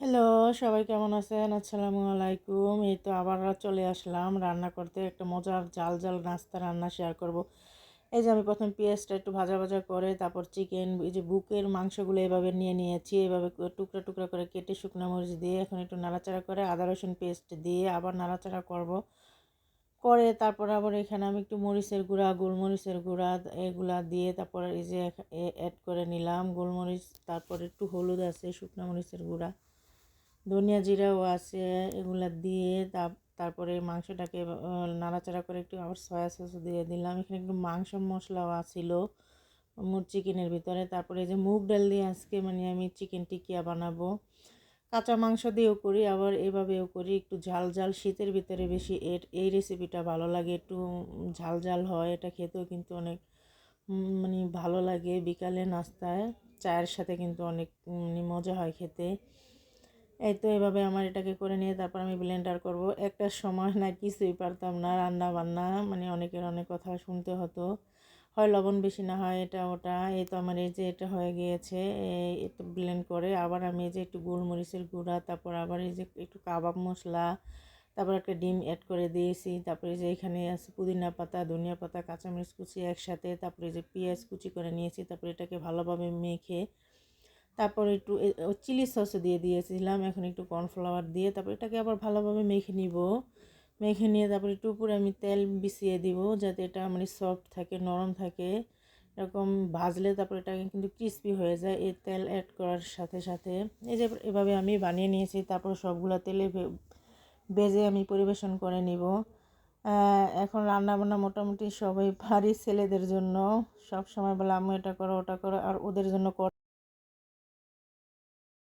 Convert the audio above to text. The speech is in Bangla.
হ্যালো, সবাই কেমন আছেন? আসসালামু আলাইকুম। এই তো আবার চলে আসলাম রান্না করতে। একটা মজার ঝাল ঝাল নাস্তা রান্না শেয়ার করব। এই যে আমি প্রথম পেঁয়াজটা একটু ভাজা ভাজা করে তারপর চিকেন, এই যে বুকের মাংসগুলো এভাবে নিয়ে নিয়েছি। এভাবে টুকরা টুকরা করে কেটে শুকনো মরিচ দিয়ে এখন একটু নাড়াচাড়া করে আদা রসুন পেস্ট দিয়ে আবার নাড়াচাড়া করব। করে তারপর আবার এখানে আমি একটু মরিচের গুঁড়া, গোলমরিচের গুঁড়া এগুলা দিয়ে তারপর এই যে অ্যাড করে নিলাম গোলমরিচ, তারপর একটু হলুদ আছে, শুকনো মরিচের গুঁড়া, ধনিয়া জিরাও আছে, এগুলা দিয়ে তারপরে মাংসটাকে নাড়াচাড়া করে একটু আবার সয়া সস দিয়ে দিলাম। এখানে একটু মাংস মশলাও আছিল চিকেনের ভিতরে। তারপরে এই যে মুগ ডাল দিয়ে আজকে মানে আমি চিকেন টিকিয়া বানাবো। কাঁচা মাংস দিয়েও করি, আবার এভাবেও করি। একটু ঝাল ঝাল শীতের ভিতরে বেশি এই রেসিপিটা ভালো লাগে, একটু ঝাল ঝাল হয়, এটা খেতেও কিন্তু অনেক মানে ভালো লাগে। বিকালে নাস্তায় চায়ের সাথে কিন্তু অনেক মজা হয় খেতে। এই তো এভাবে আমার এটাকে করে নিয়ে তারপর আমি ব্লেন্ডার করব। একটা সময় না কিছুই পারতাম না, রান্না বান্না মানে অনেকের অনেক কথা শুনতে হতো, হয় লবণ বেশি, না হয় এটা ওটা। এই তো আমার এই যে এটা হয়ে গিয়েছে। একটু ব্লেন্ড করে আবার আমি এই যে একটু গোলমরিচের গুঁড়া, তারপর আবার এই যে একটু কাবাব মশলা, তারপর একটা ডিম অ্যাড করে দিয়েছি। তারপরে যে এখানে আছে পুদিনা পাতা, ধনিয়া পাতা, কাঁচামরিচ কুচি একসাথে, তারপরে যে পেঁয়াজ কুচি করে নিয়েছি। তারপরে এটাকে ভালোভাবে মেখে তারপরে একটু চিলি সসও দিয়ে দিয়েছিলাম। এখন একটু কর্নফ্লাওয়ার দিয়ে তারপর এটাকে আবার ভালোভাবে মেখে নিব। মেখে নিয়ে তারপরে একটু উপরে আমি তেল বিছিয়ে দিব যাতে এটা মানে সফট থাকে, নরম থাকে। এরকম ভাজলে তারপর এটা কিন্তু ক্রিস্পি হয়ে যায় এই তেল অ্যাড করার সাথে সাথে। এই যে এভাবে আমি বানিয়ে নিয়েছি। তারপর সবগুলো তেলে ভেজে আমি পরিবেশন করে নিব। এখন রান্নাবান্না মোটামুটি সবাই পারি ছেলেদের জন্য। সব সময় বলে আম্মু এটা করো ওটা করো, আর ওদের জন্য